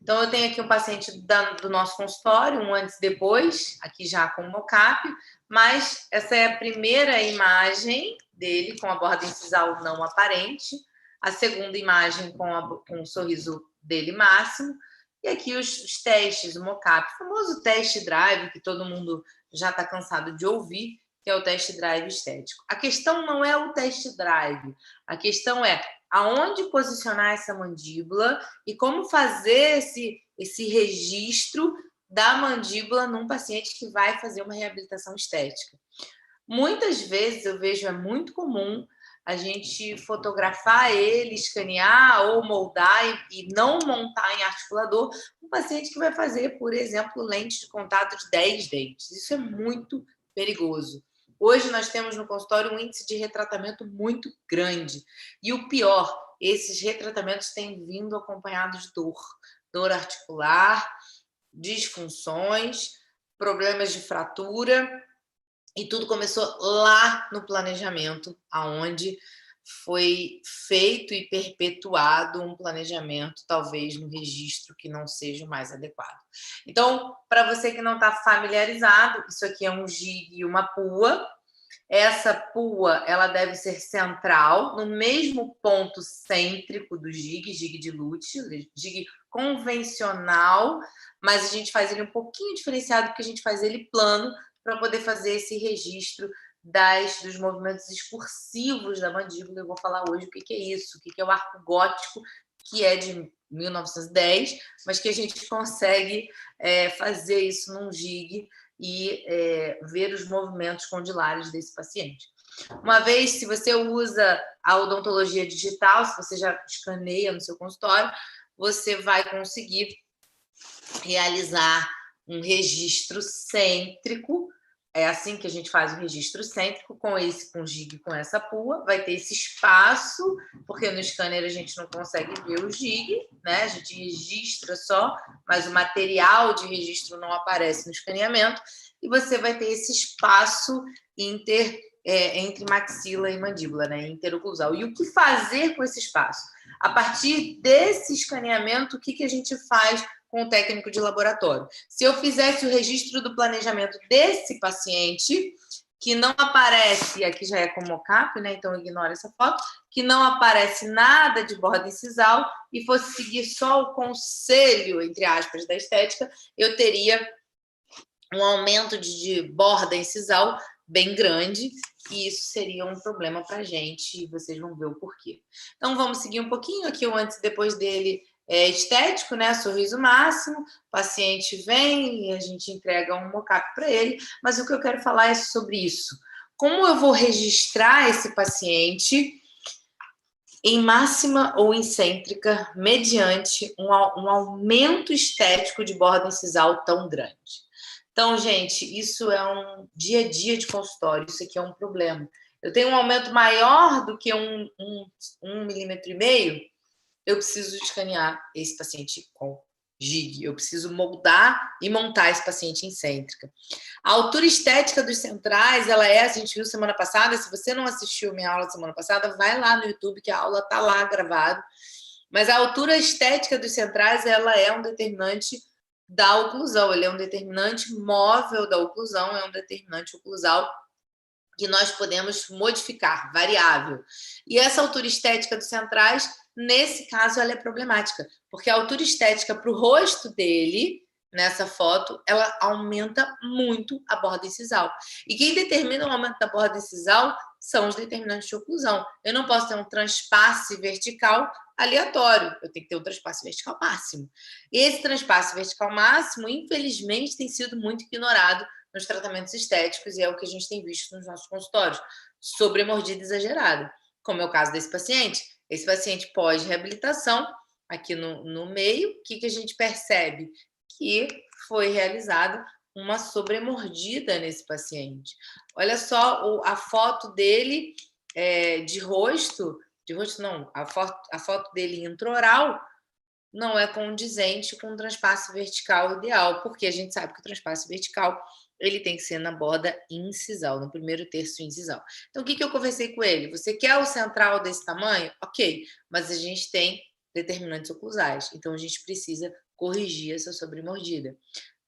Então, eu tenho aqui um paciente do nosso consultório, um antes e depois, aqui já com o mocap, mas essa é a primeira imagem dele com a borda incisal não aparente, a segunda imagem com o sorriso dele máximo, e aqui os testes, o mocap, o famoso test drive, que todo mundo já está cansado de ouvir, que é o test drive estético. A questão não é o test drive, a questão é aonde posicionar essa mandíbula e como fazer esse registro da mandíbula num paciente que vai fazer uma reabilitação estética. Muitas vezes eu vejo, é muito comum a gente fotografar ele, escanear ou moldar e não montar em articulador um paciente que vai fazer, por exemplo, lente de contato de 10 dentes. Isso é muito perigoso. Hoje nós temos no consultório um índice de retratamento muito grande. E o pior, esses retratamentos têm vindo acompanhados de dor. Dor articular, disfunções, problemas de fratura. E tudo começou lá no planejamento, aonde foi feito e perpetuado um planejamento, talvez no registro que não seja o mais adequado. Então, para você que não está familiarizado, isso aqui é um jig e uma pua. Essa pua, ela deve ser central, no mesmo ponto cêntrico do jig, jig de lute, jig convencional, mas a gente faz ele um pouquinho diferenciado, porque a gente faz ele plano, para poder fazer esse registro dos movimentos excursivos da mandíbula. Eu vou falar hoje o que é isso, o que é o arco gótico, que é de 1910, mas que a gente consegue fazer isso num jig e ver os movimentos condilares desse paciente. Uma vez, se você usa a odontologia digital, se você já escaneia no seu consultório, você vai conseguir realizar um registro cêntrico. É assim que a gente faz o registro cêntrico, com jig, com essa pua. Vai ter esse espaço, porque no scanner a gente não consegue ver o jig, né? A gente registra só, mas o material de registro não aparece no escaneamento. E você vai ter esse espaço entre maxila e mandíbula, né? Interoclusal. E o que fazer com esse espaço? A partir desse escaneamento, o que a gente faz com o técnico de laboratório? Se eu fizesse o registro do planejamento desse paciente, que não aparece, aqui já é com mocap, né? Então ignora essa foto, que não aparece nada de borda incisal e fosse seguir só o conselho, entre aspas, da estética, eu teria um aumento de borda incisal bem grande, e isso seria um problema para a gente, e vocês vão ver o porquê. Então, vamos seguir um pouquinho aqui, o antes e depois dele estético, né? Sorriso máximo, o paciente vem e a gente entrega um mocap para ele, mas o que eu quero falar é sobre isso. Como eu vou registrar esse paciente em máxima ou excêntrica, mediante um aumento estético de borda incisal tão grande? Então, gente, isso é um dia a dia de consultório, isso aqui é um problema. Eu tenho um aumento maior do que um milímetro e meio, eu preciso escanear esse paciente com jig, eu preciso moldar e montar esse paciente em cêntrica. A altura estética dos centrais, ela a gente viu semana passada, se você não assistiu minha aula semana passada, vai lá no YouTube que a aula está lá gravada. Mas a altura estética dos centrais, ela é um determinante da oclusão, ele é um determinante móvel da oclusão, é um determinante oclusal que nós podemos modificar, variável. E essa altura estética dos centrais, nesse caso, ela é problemática, porque a altura estética para o rosto dele, nessa foto, ela aumenta muito a borda incisal. E quem determina o aumento da borda incisal são os determinantes de oclusão. Eu não posso ter um transpasse vertical aleatório, eu tenho que ter um transpasse vertical máximo. E esse transpasse vertical máximo, infelizmente, tem sido muito ignorado nos tratamentos estéticos, e é o que a gente tem visto nos nossos consultórios, sobremordida exagerada, como é o caso desse paciente. Esse paciente pós-reabilitação, aqui no meio, o que a gente percebe? Que foi realizada uma sobremordida nesse paciente. Olha só a foto dele de rosto não, a foto dele intraoral não é condizente com o transpasse vertical ideal, porque a gente sabe que o transpasse vertical ele tem que ser na borda incisal, no primeiro terço incisal. Então, o que eu conversei com ele? Você quer o central desse tamanho? Ok, mas a gente tem determinantes oclusais. Então, a gente precisa corrigir essa sobremordida.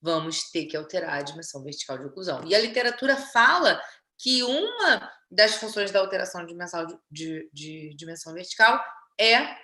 Vamos ter que alterar a dimensão vertical de oclusão. E a literatura fala que uma das funções da alteração de dimensão vertical é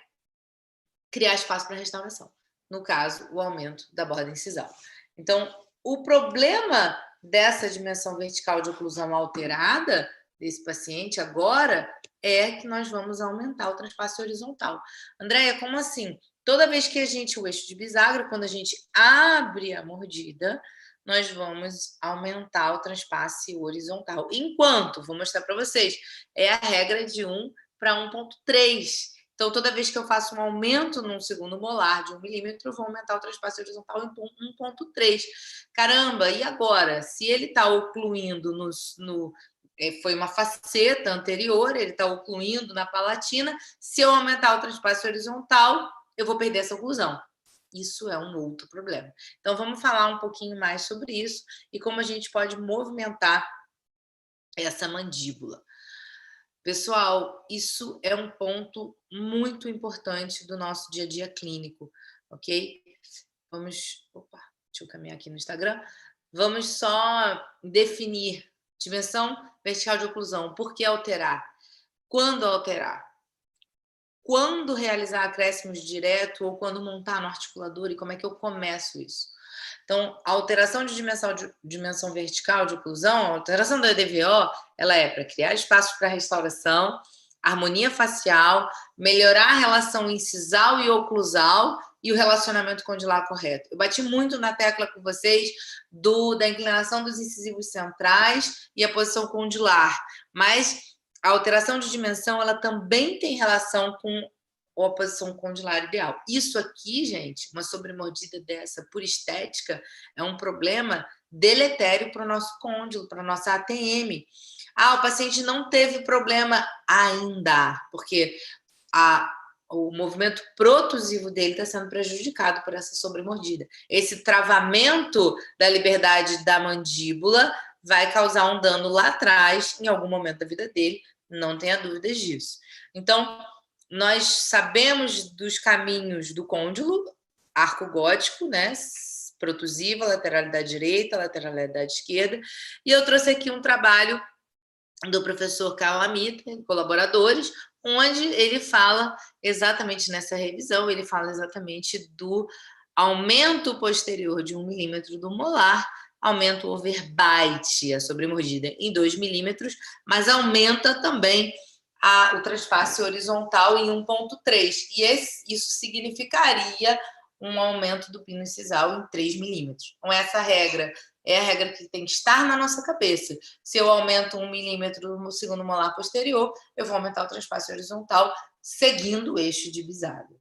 criar espaço para restauração. No caso, o aumento da borda incisal. Então, o problema dessa dimensão vertical de oclusão alterada desse paciente agora é que nós vamos aumentar o transpasse horizontal. Andréia, como assim? Toda vez que o eixo de bisagra, quando a gente abre a mordida, nós vamos aumentar o transpasse horizontal. Enquanto, vou mostrar para vocês, é a regra de 1 para 1,3. Então, toda vez que eu faço um aumento num segundo molar de 1 milímetro, eu vou aumentar o transpasse horizontal em 1,3. Caramba, e agora? Se ele está ocluindo foi uma faceta anterior, ele está ocluindo na palatina, se eu aumentar o transpasse horizontal, eu vou perder essa oclusão. Isso é um outro problema. Então, vamos falar um pouquinho mais sobre isso e como a gente pode movimentar essa mandíbula. Pessoal, isso é um ponto muito importante do nosso dia a dia clínico, ok? Opa, deixa eu caminhar aqui no Instagram. Vamos só definir dimensão vertical de oclusão. Por que alterar? Quando alterar? Quando realizar acréscimos direto ou quando montar no articulador e como é que eu começo isso? Então, a alteração de dimensão vertical de oclusão, a alteração da EDVO, ela é para criar espaços para restauração, harmonia facial, melhorar a relação incisal e oclusal e o relacionamento condilar correto. Eu bati muito na tecla com vocês da inclinação dos incisivos centrais e a posição condilar, mas a alteração de dimensão, ela também tem relação com a posição condilar ideal. Isso aqui, gente, uma sobremordida dessa por estética, é um problema deletério para o nosso côndilo, para a nossa ATM. O paciente não teve problema ainda, porque o movimento protusivo dele está sendo prejudicado por essa sobremordida. Esse travamento da liberdade da mandíbula vai causar um dano lá atrás, em algum momento da vida dele, não tenha dúvidas disso. Então, nós sabemos dos caminhos do côndilo, arco gótico, né? Protusiva, lateralidade direita, lateralidade esquerda. E eu trouxe aqui um trabalho do professor Carl Amita, colaboradores, onde ele fala exatamente nessa revisão, ele fala exatamente do aumento posterior de 1 milímetro do molar, aumenta o overbite, a sobremordida, em 2 milímetros, mas aumenta também o transpasse horizontal em 1,3. E isso significaria um aumento do pino incisal em 3 milímetros. Então, essa regra é a regra que tem que estar na nossa cabeça. Se eu aumento 1 milímetro no segundo molar posterior, eu vou aumentar o transpasse horizontal seguindo o eixo de bisagra.